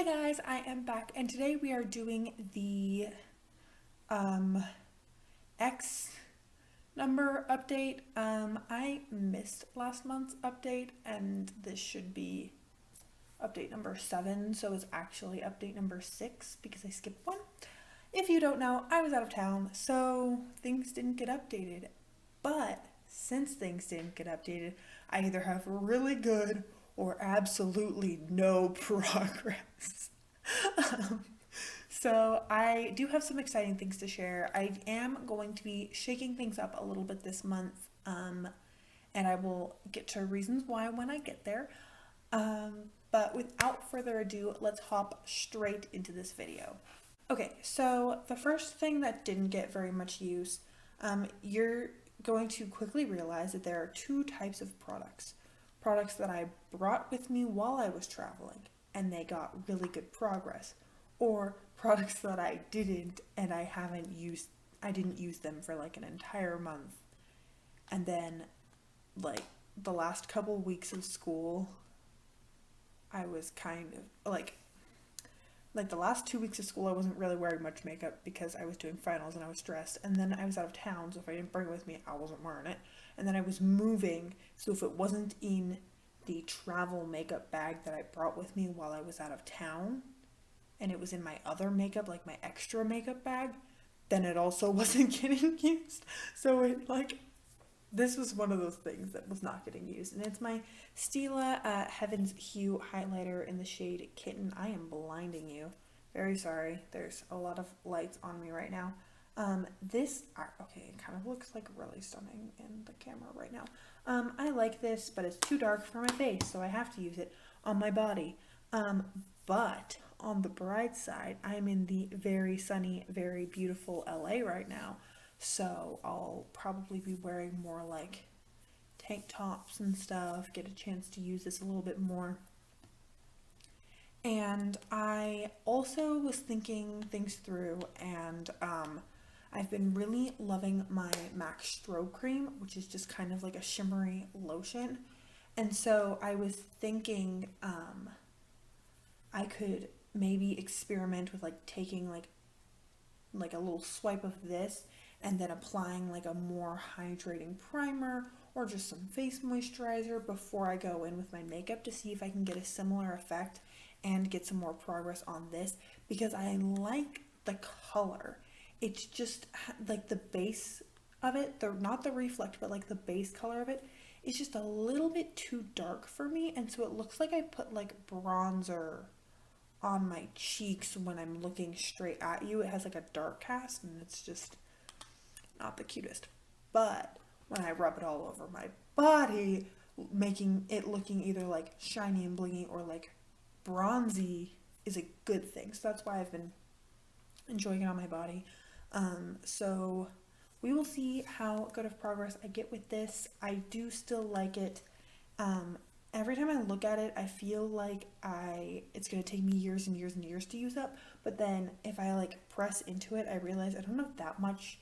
Hey guys, I am back and today we are doing the um, X number update. I missed last month's update and this should be update number 7, so it's actually update number 6 because I skipped one. If you don't know, I was out of town, so things didn't get updated. But since things didn't get updated, I either have really good or absolutely no progress. Um, so I do have some exciting things to share. I am going to be shaking things up a little bit this month, and I will get to reasons why when I get there. But without further ado, let's hop straight into this video. Okay, so the first thing that didn't get very much use, you're going to quickly realize that there are two types of products. Products that I brought with me while I was traveling, and they got really good progress, or products that I didn't and I didn't use them for like an entire month. And then like the last couple weeks of school, I was kind of like the last 2 weeks of school I wasn't really wearing much makeup because I was doing finals and I was stressed, and then I was out of town, so if I didn't bring it with me I wasn't wearing it, and then I was moving, so if it wasn't in the travel makeup bag that I brought with me while I was out of town and it was in my other makeup, like my extra makeup bag, then it also wasn't getting used. So this was one of those things that was not getting used, and it's my Stila Heaven's Hue highlighter in the shade Kitten. I am blinding you. Very sorry. There's a lot of lights on me right now. Okay, it kind of looks like really stunning in the camera right now. I like this, but it's too dark for my face, so I have to use it on my body. But on the bright side, I'm in the very sunny, very beautiful LA right now. So I'll probably be wearing more like tank tops and stuff, get a chance to use this a little bit more. And I also was thinking things through, and I've been really loving my MAC Strobe Cream, which is just kind of like a shimmery lotion. And so I was thinking I could maybe experiment with like taking like a little swipe of this and then applying like a more hydrating primer or just some face moisturizer before I go in with my makeup to see if I can get a similar effect and get some more progress on this, because I like the color. It's just like the base of it, not the reflect, but like the base color of it is just a little bit too dark for me, and so it looks like I put like bronzer on my cheeks when I'm looking straight at you. It has like a dark cast and it's just not the cutest. But when I rub it all over my body, making it looking either like shiny and blingy or like bronzy is a good thing. So that's why I've been enjoying it on my body. So we will see how good of progress I get with this. I do still like it. Every time I look at it, I feel like it's going to take me years and years and years to use up. But then if I like press into it, I realize I don't have that much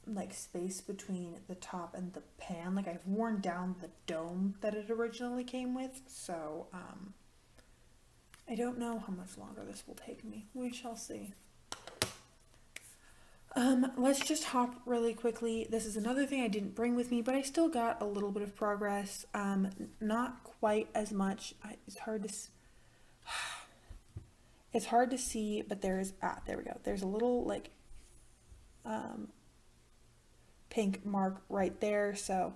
like space between the top and the pan. Like I've worn down the dome that it originally came with. So I don't know how much longer this will take me. We shall see. Let's just hop really quickly. This is another thing I didn't bring with me, but I still got a little bit of progress. Not quite as much. It's hard to see, but there we go. There's a little like pink mark right there. So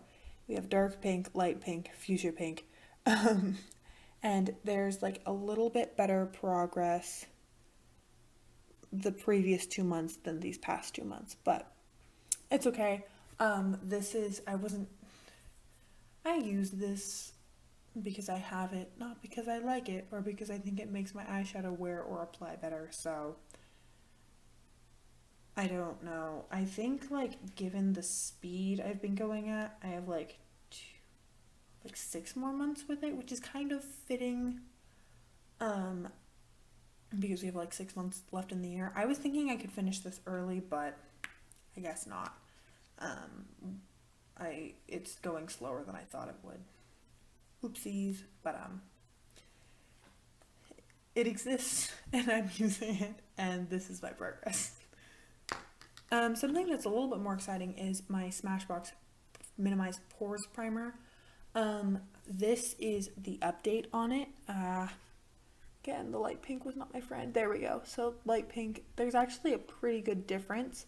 we have dark pink, light pink, fuchsia pink. And there's like a little bit better progress the previous 2 months than these past 2 months, but it's okay. I use this because I have it, not because I like it or because I think it makes my eyeshadow wear or apply better. So I don't know. I think like given the speed I've been going at, I have like 6 more months with it, which is kind of fitting. Because we have like 6 months left in the year. I was thinking I could finish this early, but I guess not. It's going slower than I thought it would. Oopsies, but it exists and I'm using it, and this is my progress. Something that's a little bit more exciting is my Smashbox Minimize Pores Primer. This is the update on it. Again, the light pink was not my friend. There we go. So light pink, there's actually a pretty good difference.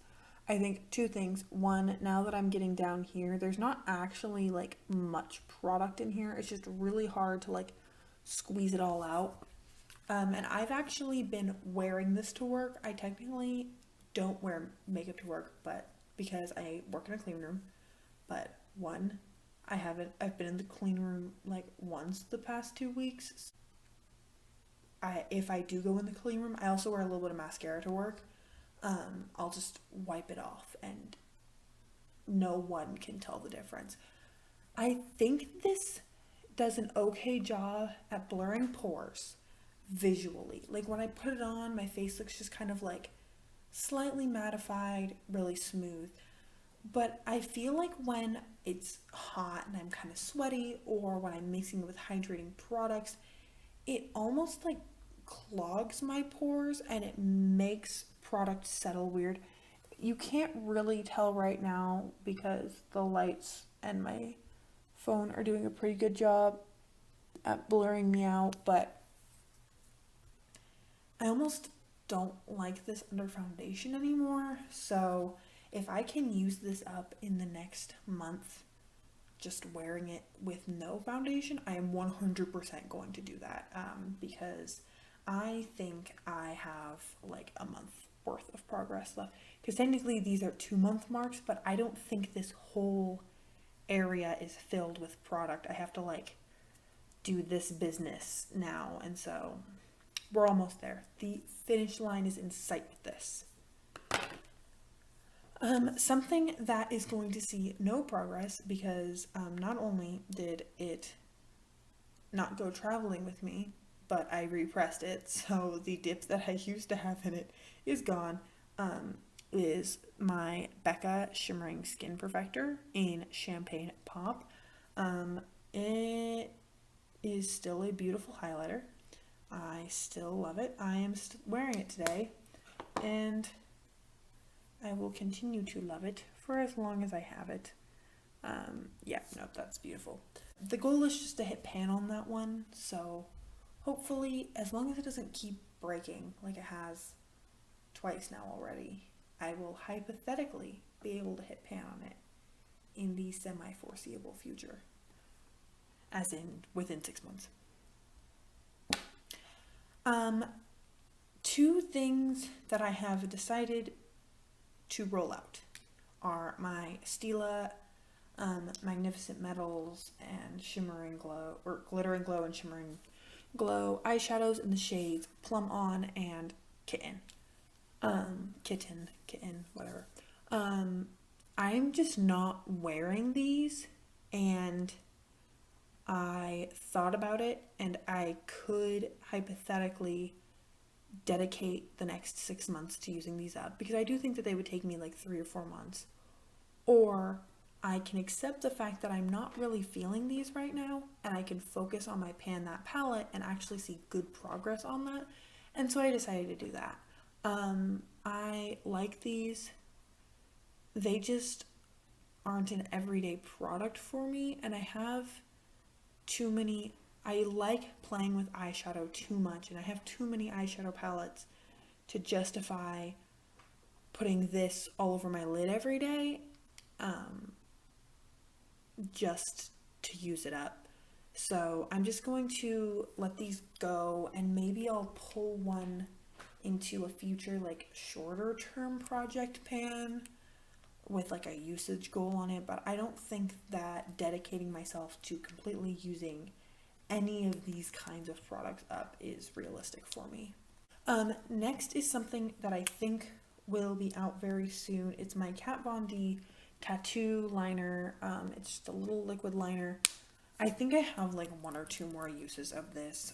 I think two things. One, now that I'm getting down here, there's not actually like much product in here. It's just really hard to like squeeze it all out. And I've actually been wearing this to work. I technically don't wear makeup to work, but because I work in a clean room. But one, I've been in the clean room like once the past 2 weeks. If I do go in the clean room, I also wear a little bit of mascara to work. I'll just wipe it off and no one can tell the difference. I think this does an okay job at blurring pores visually. Like when I put it on, my face looks just kind of like slightly mattified, really smooth. But I feel like when it's hot and I'm kind of sweaty, or when I'm mixing it with hydrating products, it almost like clogs my pores and it makes product settle weird. You can't really tell right now because the lights and my phone are doing a pretty good job at blurring me out, but I almost don't like this under foundation anymore. So if I can use this up in the next month, just wearing it with no foundation, I am 100% going to do that, because I think I have like a month worth of progress left. Because technically these are 2-month marks, but I don't think this whole area is filled with product. I have to like do this business now, and so we're almost there. The finish line is in sight with this. Something that is going to see no progress because not only did it not go traveling with me, but I repressed it, so the dip that I used to have in it is gone, is my Becca Shimmering Skin Perfector in Champagne Pop. It is still a beautiful highlighter. I still love it. I am wearing it today, and I will continue to love it for as long as I have it. Yeah, no, that's beautiful. The goal is just to hit pan on that one, so hopefully, as long as it doesn't keep breaking like it has twice now already, I will hypothetically be able to hit pan on it in the semi-foreseeable future, as in within 6 months. Two things that I have decided to roll out are my Stila Magnificent Metals and Shimmering Glow, or Glittering Glow and Shimmering Glow eyeshadows in the shades Plum On and Kitten. Kitten, whatever. I'm just not wearing these, and I thought about it, and I could hypothetically dedicate the next 6 months to using these up, because I do think that they would take me like 3 or 4 months. Or I can accept the fact that I'm not really feeling these right now, and I can focus on my Pan That palette and actually see good progress on that. And so I decided to do that. I like these. They just aren't an everyday product for me, and I have too many. I like playing with eyeshadow too much, and I have too many eyeshadow palettes to justify putting this all over my lid every day, just to use it up. So I'm just going to let these go, and maybe I'll pull one into a future like shorter term project pan with like a usage goal on it, but I don't think that dedicating myself to completely using any of these kinds of products up is realistic for me. Next is something that I think will be out very soon. It's my Kat Von D tattoo liner. It's just a little liquid liner. I think I have like 1 or 2 more uses of this.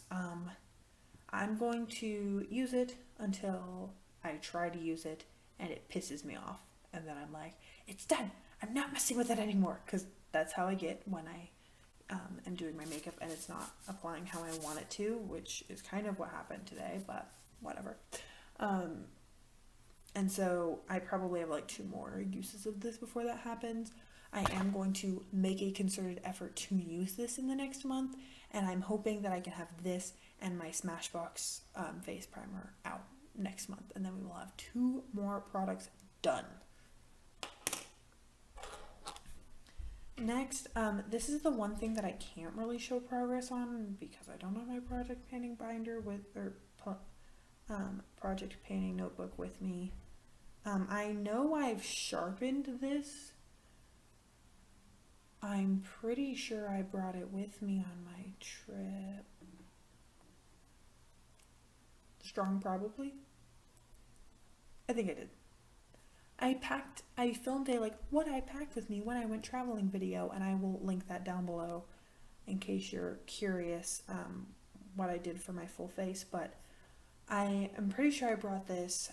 I'm going to use it until I try to use it and it pisses me off, and then I'm like, it's done, I'm not messing with it anymore, because that's how I get when I and doing my makeup, and it's not applying how I want it to, which is kind of what happened today, but whatever. And so I probably have like 2 more uses of this before that happens. I am going to make a concerted effort to use this in the next month, and I'm hoping that I can have this and my Smashbox face primer out next month, and then we will have 2 more products done. Next, this is the one thing that I can't really show progress on because I don't have my project painting binder project painting notebook with me. I know I've sharpened this. I'm pretty sure I brought it with me on my trip. Strong, probably. I think I did. I filmed a like what I packed with me when I went traveling video, and I will link that down below in case you're curious what I did for my full face. But I am pretty sure I brought this.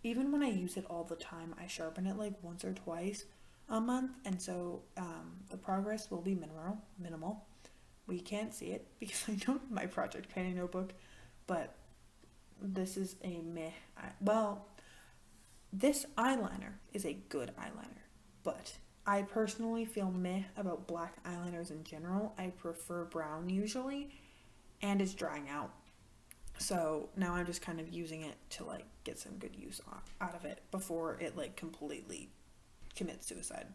Even when I use it all the time, I sharpen it like once or twice a month, and so the progress will be minimal. We can't see it because I don't have my project painting notebook, but this is a meh. This eyeliner is a good eyeliner, but I personally feel meh about black eyeliners in general. I prefer brown usually, and it's drying out. So now I'm just kind of using it to like get some good use out of it before it like completely commits suicide.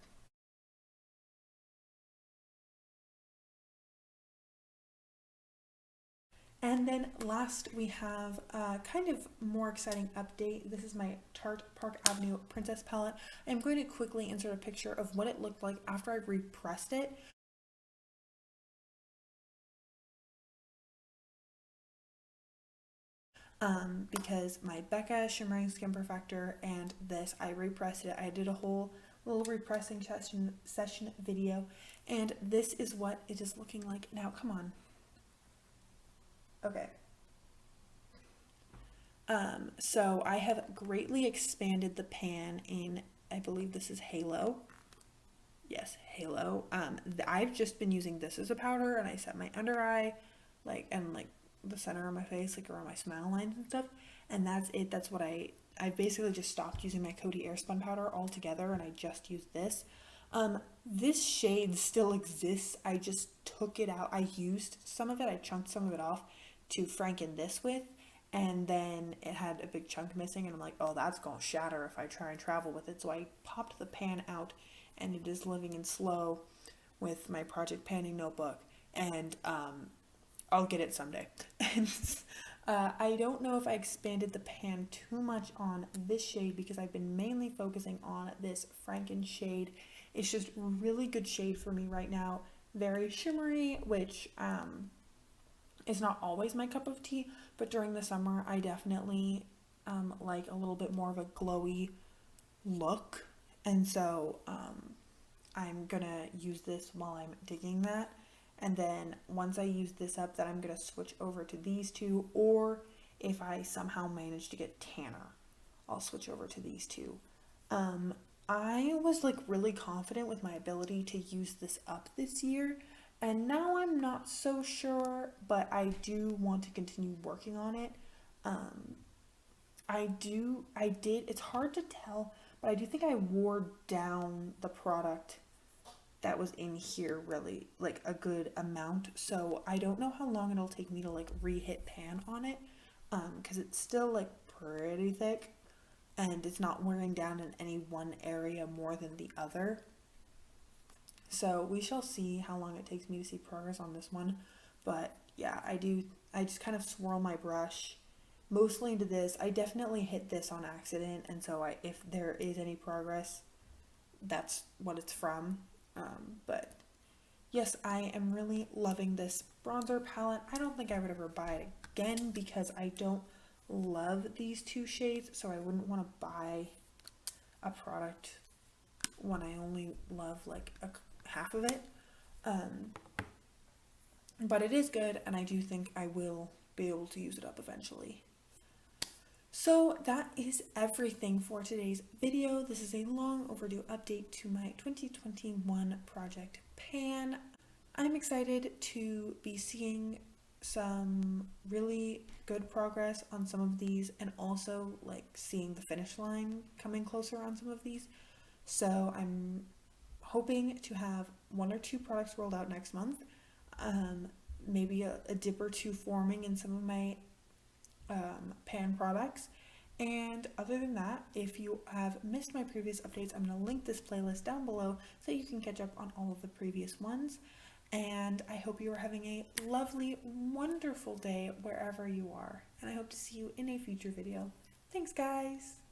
And then last we have a kind of more exciting update. This is my Tarte Park Avenue Princess palette. I'm going to quickly insert a picture of what it looked like after I repressed it. Because my Becca Shimmering Skin Perfector and this, I repressed it. I did a whole little repressing session video, and this is what it is looking like now. Come on. Okay. So I have greatly expanded the pan in, I believe this is Halo. Yes, Halo. I've just been using this as a powder, and I set my under eye, and the center of my face, like around my smile lines and stuff, and that's it. That's what I basically just stopped using my Coty Airspun powder altogether, and I just used this. This shade still exists. I just took it out. I used some of it. I chunked some of it off to franken this with, and then it had a big chunk missing, and I'm like, oh, that's gonna shatter if I try and travel with it. So I popped the pan out, and it is living in slow with my project painting notebook, and I'll get it someday. And I don't know if I expanded the pan too much on this shade because I've been mainly focusing on this Franken shade. It's just really good shade for me right now. Very shimmery, which is not always my cup of tea, but during the summer I definitely like a little bit more of a glowy look. And so I'm gonna use this while I'm digging that. And then once I use this up, then I'm going to switch over to these two, or if I somehow manage to get tanner, I'll switch over to these two. I was like really confident with my ability to use this up this year, and now I'm not so sure, but I do want to continue working on it. It's hard to tell, but I do think I wore down the product that was in here really like a good amount, so I don't know how long it'll take me to like re-hit pan on it, because it's still like pretty thick and it's not wearing down in any one area more than the other. So we shall see how long it takes me to see progress on this one. But yeah, I just kind of swirl my brush mostly into this. I definitely hit this on accident, and so if there is any progress, that's what it's from. But yes, I am really loving this bronzer palette. I don't think I would ever buy it again because I don't love these 2 shades, so I wouldn't want to buy a product when I only love like half of it. But it is good, and I do think I will be able to use it up eventually. So that is everything for today's video. This is a long overdue update to my 2021 project pan. I'm excited to be seeing some really good progress on some of these and also like seeing the finish line coming closer on some of these. So I'm hoping to have one or two products rolled out next month. Um, Maybe a dip or two forming in some of my pan products. And other than that, if you have missed my previous updates, I'm going to link this playlist down below so you can catch up on all of the previous ones. And I hope you are having a lovely, wonderful day wherever you are. And I hope to see you in a future video. Thanks, guys!